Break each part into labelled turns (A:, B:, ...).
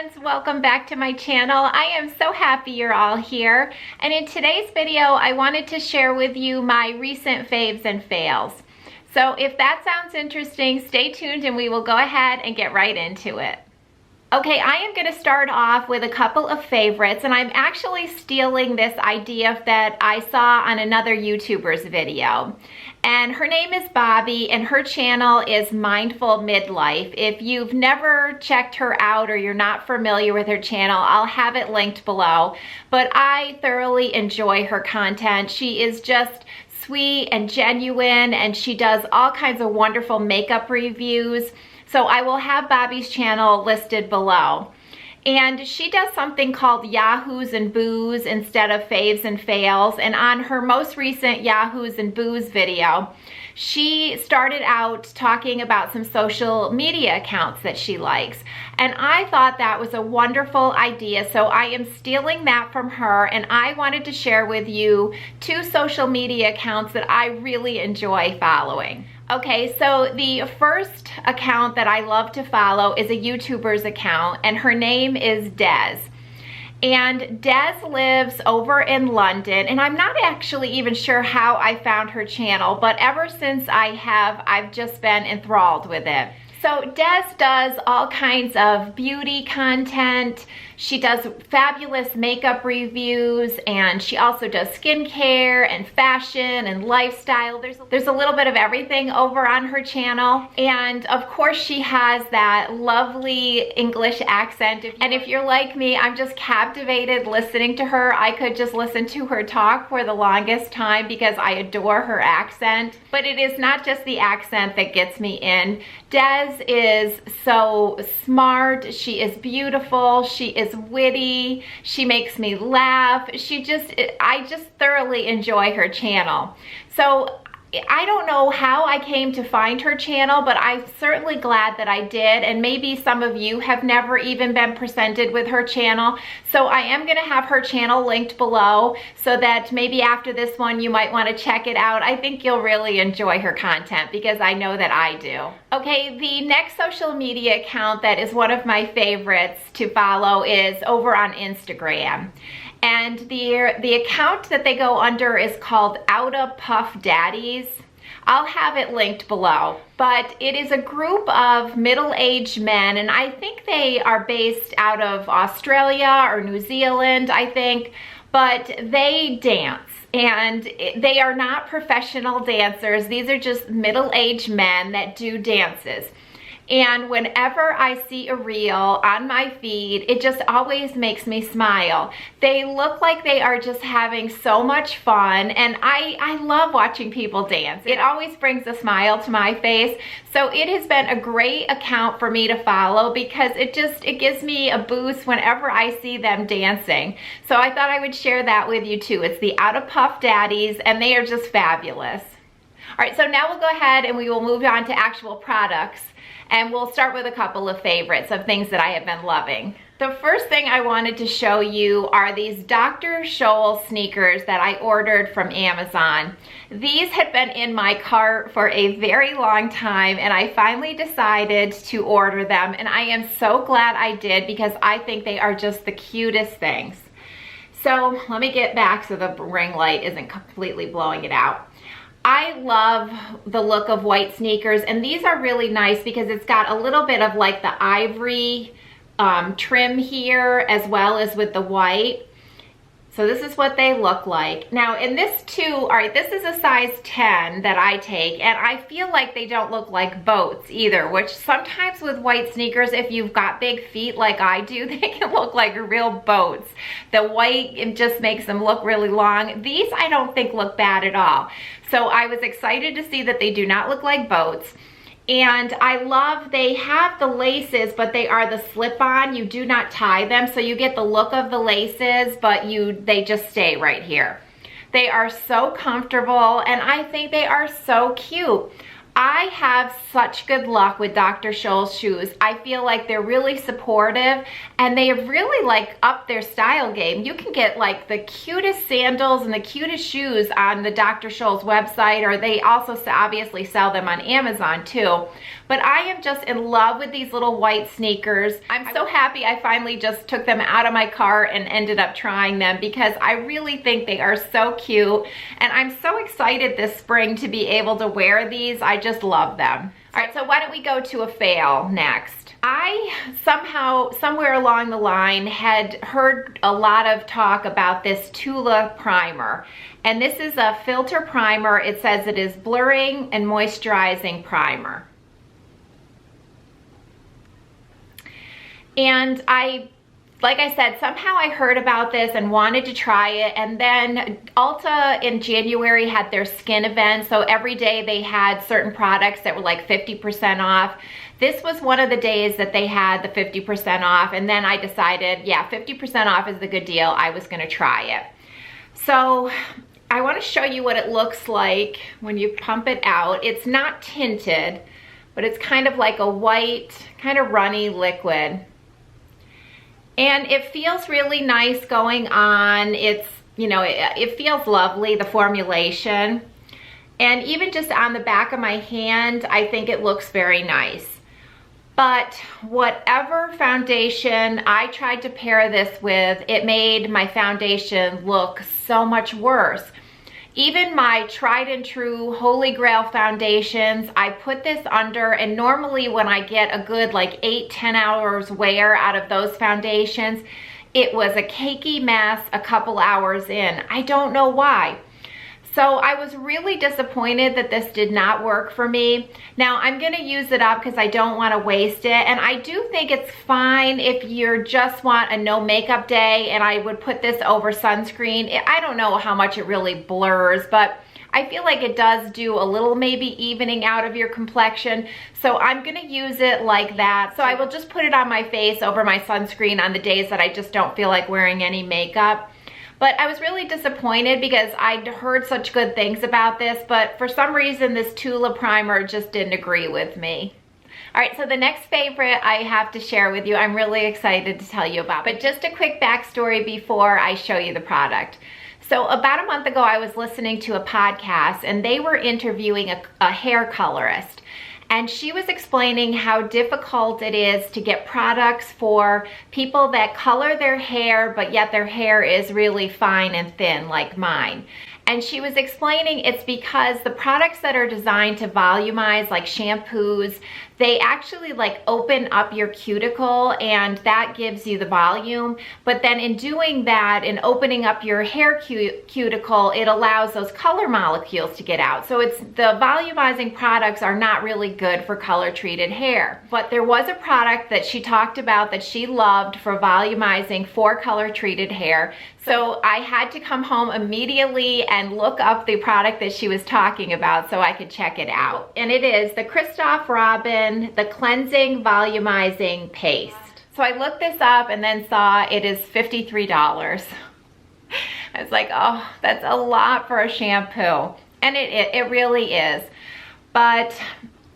A: friends, welcome back to my channel. I am so happy you're all here, and in today's video I wanted to share with you my recent faves and fails. So if that sounds interesting, stay tuned and we will go ahead and get right into it. Okay, I am going to start off with a couple of favorites, and I'm actually stealing this idea that I saw on another YouTuber's video. And her name is Bobby, and her channel is Mindful Midlife. If you've never checked her out or you're not familiar with her channel, I'll have it linked below. But I thoroughly enjoy her content. She is just sweet and genuine, and she does all kinds of wonderful makeup reviews. So I will have Bobby's channel listed below. And she does something called Yahoos and Boos instead of Faves and Fails. And on her most recent Yahoos and Boos video, she started out talking about some social media accounts that she likes. And I thought that was a wonderful idea. So I am stealing that from her, and I wanted to share with you 2 social media accounts that I really enjoy following. Okay, so the first account that I love to follow is a YouTuber's account, and her name is Dez. And Dez lives over in London, and I'm not actually even sure how I found her channel, but ever since I've just been enthralled with it. So Dez does all kinds of beauty content. She does fabulous makeup reviews, and she also does skincare and fashion and lifestyle. There's a little bit of everything over on her channel. And of course she has that lovely English accent. And if you're like me, I'm just captivated listening to her. I could just listen to her talk for the longest time because I adore her accent. But it is not just the accent that gets me in. Dez is so smart, she is beautiful, she is witty, she makes me laugh. I just thoroughly enjoy her channel. So I don't know how I came to find her channel, but I'm certainly glad that I did, and maybe some of you have never even been presented with her channel. So I am going to have her channel linked below so that maybe after this one you might want to check it out. I think you'll really enjoy her content because I know that I do. Okay, the next social media account that is one of my favorites to follow is over on Instagram. And the account that they go under is called Ouda Puff Daddies. I'll have it linked below. But it is a group of middle-aged men, and I think they are based out of Australia or New Zealand, I think. But they dance, and they are not professional dancers. These are just middle-aged men that do dances. And whenever I see a reel on my feed, it just always makes me smile. They look like they are just having so much fun, and I love watching people dance. It always brings a smile to my face. So it has been a great account for me to follow because it gives me a boost whenever I see them dancing. So I thought I would share that with you too. It's the Ouda Puff Daddies, and they are just fabulous. All right, so now we'll go ahead and we will move on to actual products. And we'll start with a couple of favorites of things that I have been loving. The first thing I wanted to show you are these Dr. Scholl's sneakers that I ordered from Amazon. These had been in my cart for a very long time, and I finally decided to order them, and I am so glad I did because I think they are just the cutest things. So let me get back so the ring light isn't completely blowing it out. I love the look of white sneakers, and these are really nice because it's got a little bit of like the ivory trim here as well as with the white. So this is what they look like. Now in this too, all right, this is a size 10 that I take, and I feel like they don't look like boats either, which sometimes with white sneakers, if you've got big feet like I do, they can look like real boats. The white, it just makes them look really long. These I don't think look bad at all. So I was excited to see that they do not look like boats. And I love, they have the laces, but they are the slip-on. You do not tie them, so you get the look of the laces, but they just stay right here. They are so comfortable, and I think they are so cute. I have such good luck with Dr. Scholl's shoes. I feel like they're really supportive and they have really like upped their style game. You can get like the cutest sandals and the cutest shoes on the Dr. Scholl's website, or they also obviously sell them on Amazon too. But I am just in love with these little white sneakers. I'm so happy I finally just took them out of my cart and ended up trying them because I really think they are so cute. And I'm so excited this spring to be able to wear these. I just love them. All right, so why don't we go to a fail next? I somehow, somewhere along the line, had heard a lot of talk about this Tula primer. And this is a filter primer. It says it is blurring and moisturizing primer. And like I said, somehow I heard about this and wanted to try it. And then Ulta in January had their skin event. So every day they had certain products that were like 50% off. This was one of the days that they had the 50% off. And then I decided, yeah, 50% off is the good deal. I was gonna try it. So I wanna show you what it looks like when you pump it out. It's not tinted, but it's kind of like a white, kind of runny liquid. And it feels really nice going on. It's, you know, it feels lovely, the formulation. And even just on the back of my hand, I think it looks very nice. But whatever foundation I tried to pair this with, it made my foundation look so much worse. Even my tried and true Holy Grail foundations, I put this under, and normally when I get a good like 8-10 hours wear out of those foundations, it was a cakey mess a couple hours in. I don't know why. So I was really disappointed that this did not work for me. Now I'm gonna use it up because I don't wanna waste it. And I do think it's fine if you just want a no makeup day, and I would put this over sunscreen. I don't know how much it really blurs, but I feel like it does do a little maybe evening out of your complexion. So I'm gonna use it like that. So I will just put it on my face over my sunscreen on the days that I just don't feel like wearing any makeup. But I was really disappointed because I'd heard such good things about this, but for some reason this Tula primer just didn't agree with me. All right, so the next favorite I have to share with you, I'm really excited to tell you about. But just a quick backstory before I show you the product. So about a month ago, I was listening to a podcast and they were interviewing a hair colorist. And she was explaining how difficult it is to get products for people that color their hair, but yet their hair is really fine and thin like mine. And she was explaining it's because the products that are designed to volumize, like shampoos, they actually like open up your cuticle and that gives you the volume. But then in doing that, in opening up your hair cuticle, it allows those color molecules to get out. So it's the volumizing products are not really good for color treated hair. But there was a product that she talked about that she loved for volumizing for color treated hair. So I had to come home immediately and look up the product that she was talking about so I could check it out. And it is the Christophe the Cleansing Volumizing Paste. So I looked this up and then saw it is $53. I was like, oh, that's a lot for a shampoo. And it really is. But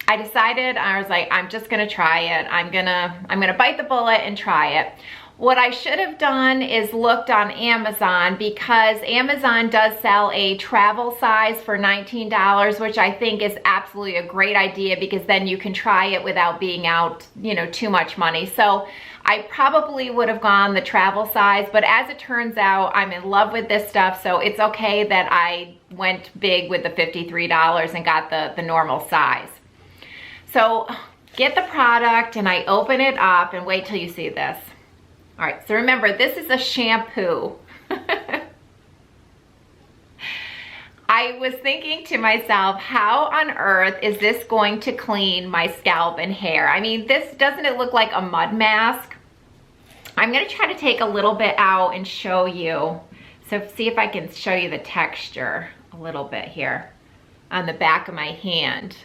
A: I decided, I was like, I'm just gonna try it. I'm gonna bite the bullet and try it. What I should have done is looked on Amazon, because Amazon does sell a travel size for $19, which I think is absolutely a great idea because then you can try it without being out, you know, too much money. So I probably would have gone the travel size, but as it turns out, I'm in love with this stuff, so it's okay that I went big with the $53 and got the normal size. So get the product and I open it up and wait till you see this. All right, so remember, this is a shampoo. I was thinking to myself, how on earth is this going to clean my scalp and hair? I mean, doesn't it look like a mud mask? I'm gonna try to take a little bit out and show you. So see if I can show you the texture a little bit here on the back of my hand.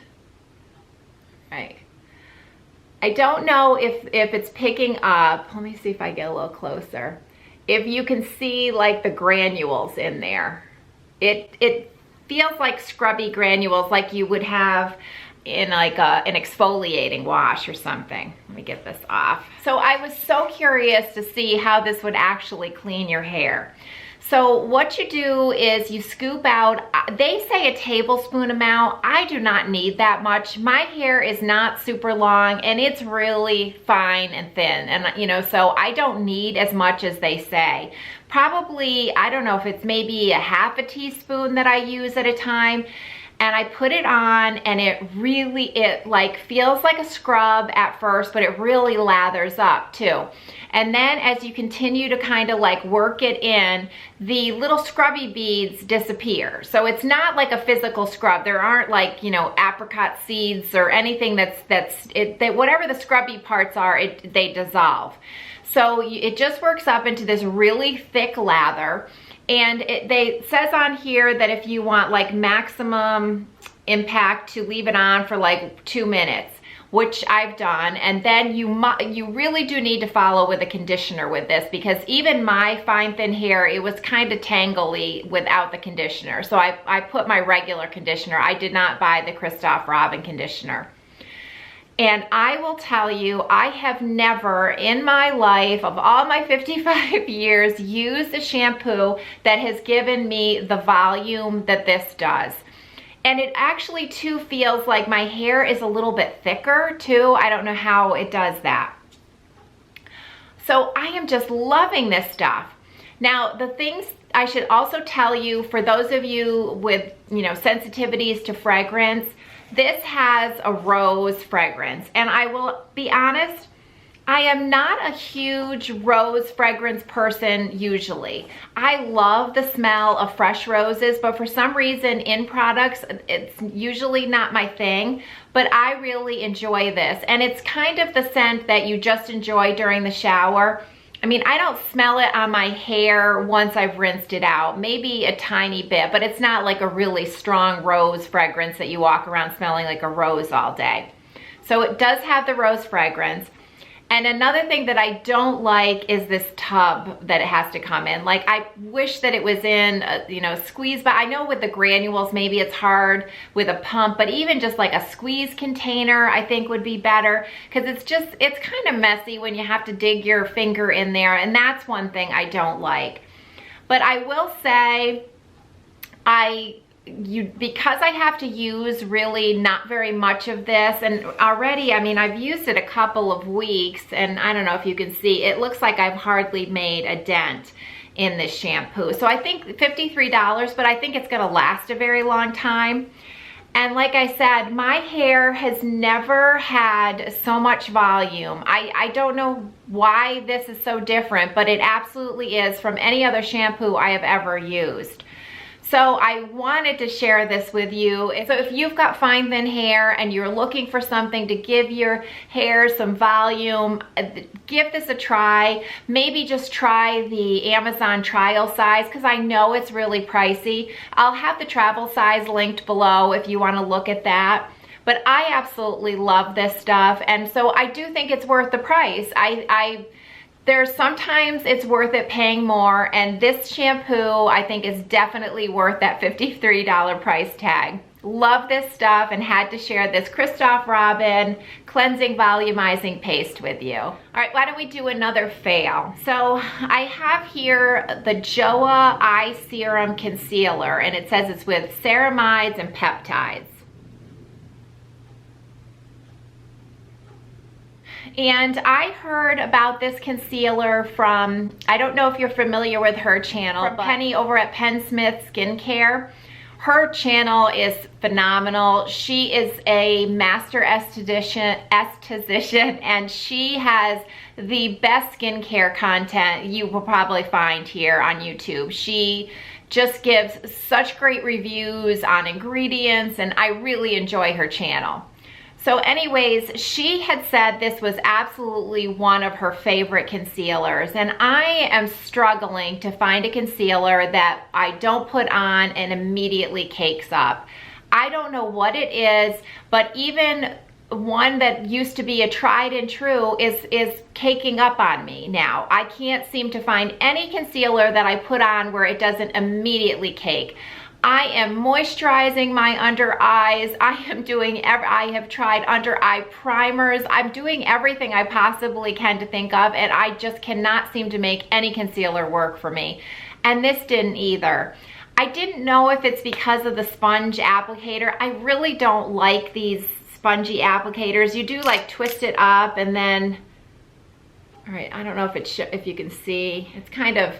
A: All right. I don't know if it's picking up. Let me see if I get a little closer. If you can see like the granules in there. It feels like scrubby granules like you would have in like an exfoliating wash or something. Let me get this off. So I was so curious to see how this would actually clean your hair. So what you do is you scoop out, they say a tablespoon amount. I do not need that much. My hair is not super long and it's really fine and thin. And you know, so I don't need as much as they say. Probably, I don't know if it's maybe a half a teaspoon that I use at a time. And I put it on and it like feels like a scrub at first, but it really lathers up too. And then as you continue to kind of like work it in, the little scrubby beads disappear. So it's not like a physical scrub. There aren't like, you know, apricot seeds or anything that whatever the scrubby parts are, they dissolve. So it just works up into this really thick lather. And it says on here that if you want like maximum impact, to leave it on for like 2 minutes, which I've done. And then you really do need to follow with a conditioner with this, because even my fine thin hair, it was kind of tangly without the conditioner. So I put my regular conditioner. I did not buy the Christophe Robin conditioner. And I will tell you, I have never in my life, of all my 55 years, used a shampoo that has given me the volume that this does. And it actually too feels like my hair is a little bit thicker too. I don't know how it does that. So I am just loving this stuff. Now, the things I should also tell you, for those of you with, you know, sensitivities to fragrance, this has a rose fragrance, and I will be honest, I am not a huge rose fragrance person usually. I love the smell of fresh roses, but for some reason in products, it's usually not my thing, but I really enjoy this. And it's kind of the scent that you just enjoy during the shower. I mean, I don't smell it on my hair once I've rinsed it out, maybe a tiny bit, but it's not like a really strong rose fragrance that you walk around smelling like a rose all day. So it does have the rose fragrance. And another thing that I don't like is this tub that it has to come in. Like, I wish that it was in, you know, squeeze, but I know with the granules, maybe it's hard with a pump, but even just like a squeeze container, I think would be better, because it's kind of messy when you have to dig your finger in there. And that's one thing I don't like. But I will say, because I have to use really not very much of this, and already, I mean, I've used it a couple of weeks, and I don't know if you can see, it looks like I've hardly made a dent in this shampoo. So I think $53, but I think it's gonna last a very long time. And like I said, my hair has never had so much volume. I don't know why this is so different, but it absolutely is from any other shampoo I have ever used. So I wanted to share this with you. So if you've got fine thin hair and you're looking for something to give your hair some volume, give this a try. Maybe just try the Amazon trial size, because I know it's really pricey. I'll have the travel size linked below if you want to look at that. But I absolutely love this stuff, and so I do think it's worth the price. There's sometimes it's worth it paying more, and this shampoo I think is definitely worth that $53 price tag. Love this stuff and had to share this Christophe Robin Cleansing Volumizing Paste with you. All right, why don't we do another fail? So I have here the Joah Eye Serum Concealer, and it says it's with ceramides and peptides. And I heard about this concealer from, I don't know if you're familiar with her channel, from Penny over at Penn Skincare. Her channel is phenomenal. She is a master esthetician, and she has the best skincare content you will probably find here on YouTube. She just gives such great reviews on ingredients, and I really enjoy her channel. So anyways, she had said this was absolutely one of her favorite concealers, and I am struggling to find a concealer that I don't put on and immediately cakes up. I don't know what it is, but even one that used to be a tried and true is caking up on me now. I can't seem to find any concealer that I put on where it doesn't immediately cake. I am moisturizing my under eyes. I have tried under eye primers. I'm doing everything I possibly can to think of, and I just cannot seem to make any concealer work for me. And this didn't either. I didn't know if it's because of the sponge applicator. I really don't like these spongy applicators. You do like twist it up and then, all right, I don't know if you can see, it's kind of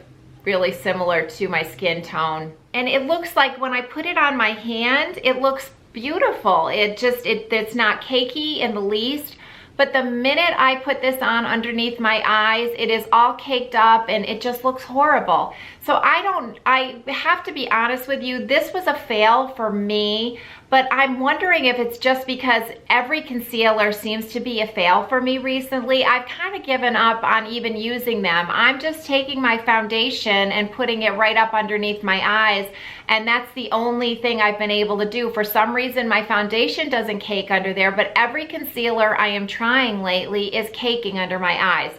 A: really similar to my skin tone. And it looks like when I put it on my hand, it looks beautiful. It's not cakey in the least. But the minute I put this on underneath my eyes, it is all caked up and it just looks horrible. So I have to be honest with you, this was a fail for me, but I'm wondering if it's just because every concealer seems to be a fail for me recently. I've kind of given up on even using them. I'm just taking my foundation and putting it right up underneath my eyes, and that's the only thing I've been able to do. For some reason, my foundation doesn't cake under there, but every concealer I am trying lately is caking under my eyes.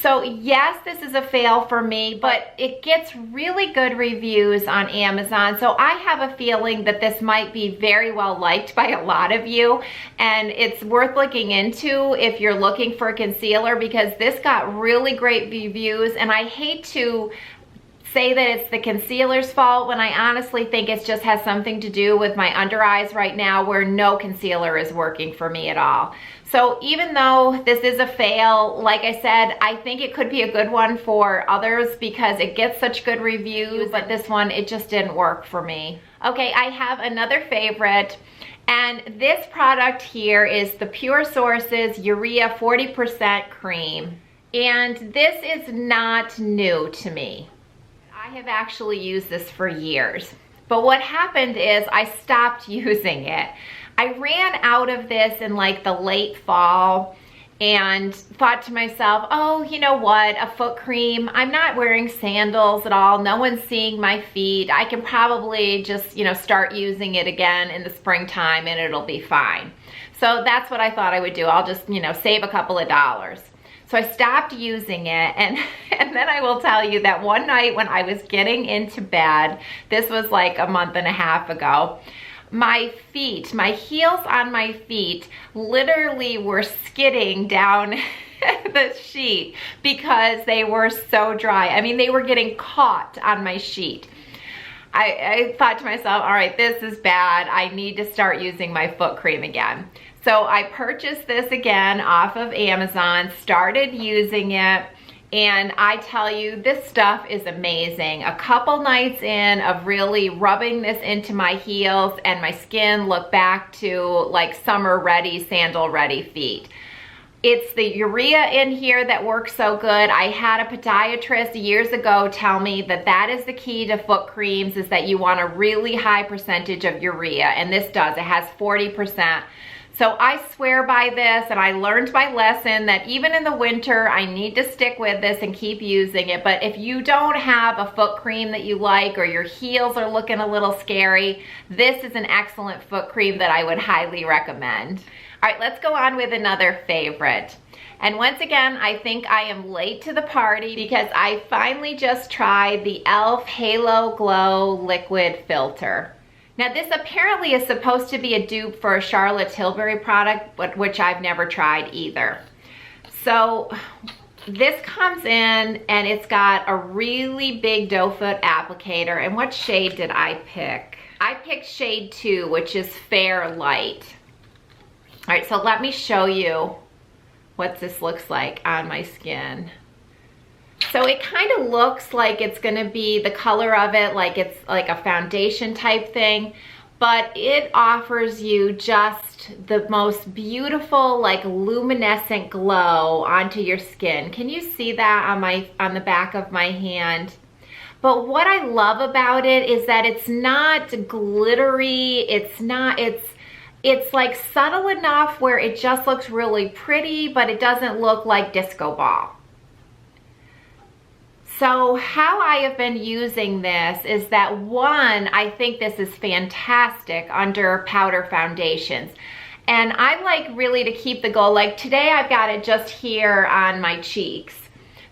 A: So yes, this is a fail for me, but it gets really good reviews on Amazon. So I have a feeling that this might be very well liked by a lot of you, and it's worth looking into if you're looking for a concealer, because this got really great reviews. And I hate to say that it's the concealer's fault when I honestly think it just has something to do with my under eyes right now, where no concealer is working for me at all. So even though this is a fail, like I said, I think it could be a good one for others because it gets such good reviews, but this one, it just didn't work for me. Okay, I have another favorite, and this product here is the Pure Sources Urea 40% Cream. And this is not new to me. I have actually used this for years. But what happened is I stopped using it. I ran out of this in like the late fall and thought to myself, oh, you know what, a foot cream. I'm not wearing sandals at all. No one's seeing my feet. I can probably just, start using it again in the springtime and it'll be fine. So that's what I thought I would do. I'll just, save a couple of dollars. So I stopped using it, and then I will tell you that one night when I was getting into bed, this was like a month and a half ago, my heels on my feet literally were skidding down the sheet because they were so dry. I mean, they were getting caught on my sheet. I thought to myself, all right, this is bad. I need to start using my foot cream again. So I purchased this again off of Amazon, started using it, and I tell you, this stuff is amazing. A couple nights in of really rubbing this into my heels, and my skin looked back to like summer ready, sandal ready feet. It's the urea in here that works so good. I had a podiatrist years ago tell me that that is the key to foot creams, is that you want a really high percentage of urea, and this does. It has 40%. So I swear by this, and I learned my lesson that even in the winter, I need to stick with this and keep using it. But if you don't have a foot cream that you like, or your heels are looking a little scary, this is an excellent foot cream that I would highly recommend. All right, let's go on with another favorite. And once again, I think I am late to the party because I finally just tried the e.l.f. Halo Glow Liquid Filter. Now this apparently is supposed to be a dupe for a Charlotte Tilbury product, but which I've never tried either. So this comes in and it's got a really big doe foot applicator. And what shade did I pick? I picked shade 2, which is Fair Light. All right, so let me show you what this looks like on my skin. So it kind of looks like it's gonna be the color of it, like it's like a foundation type thing, but it offers you just the most beautiful, like luminescent glow onto your skin. Can you see that on the back of my hand? But what I love about it is that it's not glittery, it's like subtle enough where it just looks really pretty, but it doesn't look like disco ball. So how I have been using this is that, one, I think this is fantastic under powder foundations. And I like really to keep the glow. Like today I've got it just here on my cheeks.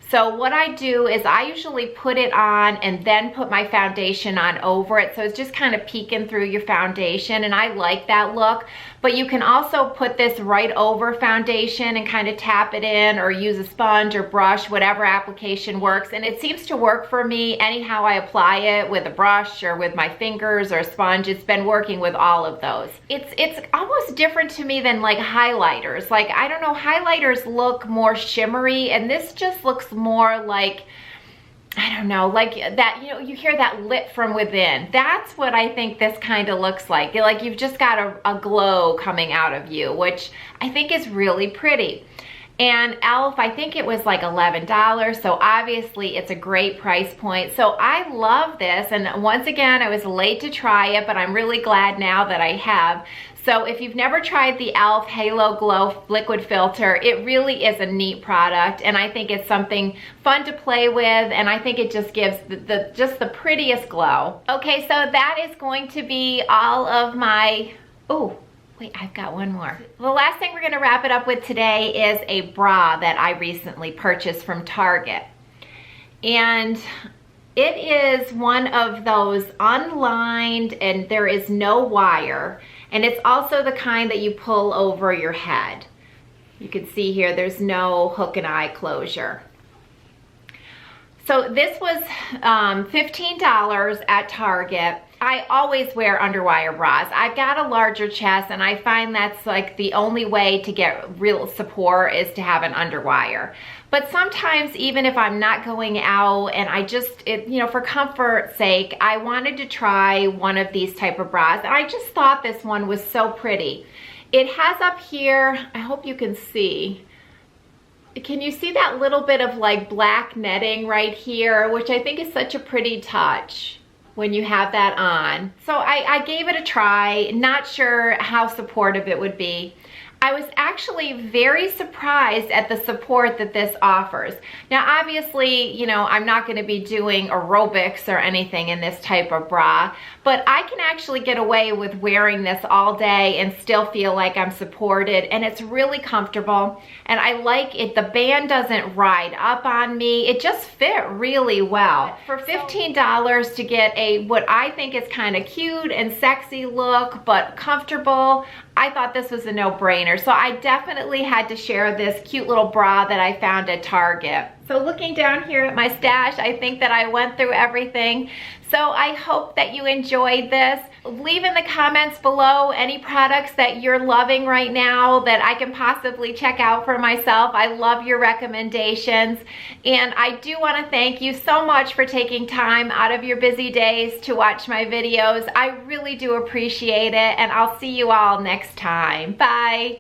A: So what I do is I usually put it on and then put my foundation on over it. So it's just kind of peeking through your foundation, and I like that look. But you can also put this right over foundation and kind of tap it in, or use a sponge or brush, whatever application works. And it seems to work for me anyhow I apply it, with a brush or with my fingers or a sponge. It's been working with all of those. It's almost different to me than like highlighters. Like, I don't know, highlighters look more shimmery, and this just looks more like, I don't know, like that, you know, you hear that lit from within. That's what I think this kind of looks like. Like you've just got a glow coming out of you, which I think is really pretty. And e.l.f., I think it was like $11, so obviously it's a great price point. So I love this, and once again, I was late to try it, but I'm really glad now that I have. So if you've never tried the e.l.f. Halo Glow Liquid Filter, it really is a neat product, and I think it's something fun to play with, and I think it just gives just the prettiest glow. Okay, so that is going to be all of my, oh, wait, I've got one more. The last thing we're gonna wrap it up with today is a bra that I recently purchased from Target. And it is one of those unlined, and there is no wire. And it's also the kind that you pull over your head. You can see here, there's no hook and eye closure. So this was $15 at Target. I always wear underwire bras. I've got a larger chest, and I find that's like the only way to get real support is to have an underwire. But sometimes, even if I'm not going out and I just, you know, for comfort's sake, I wanted to try one of these type of bras. And I just thought this one was so pretty. It has up here, I hope you can see, can you see that little bit of like black netting right here, which I think is such a pretty touch when you have that on. So I gave it a try, not sure how supportive it would be. I was actually very surprised at the support that this offers. Now, obviously, you know, I'm not going to be doing aerobics or anything in this type of bra, but I can actually get away with wearing this all day and still feel like I'm supported, and it's really comfortable, and I like it. The band doesn't ride up on me. It just fit really well. For $15 to get a, what I think is kind of cute and sexy look, but comfortable, I thought this was a no-brainer. So I definitely had to share this cute little bra that I found at Target. So looking down here at my stash, I think that I went through everything. So I hope that you enjoyed this. Leave in the comments below any products that you're loving right now that I can possibly check out for myself. I love your recommendations. And I do want to thank you so much for taking time out of your busy days to watch my videos. I really do appreciate it, and I'll see you all next time. Bye.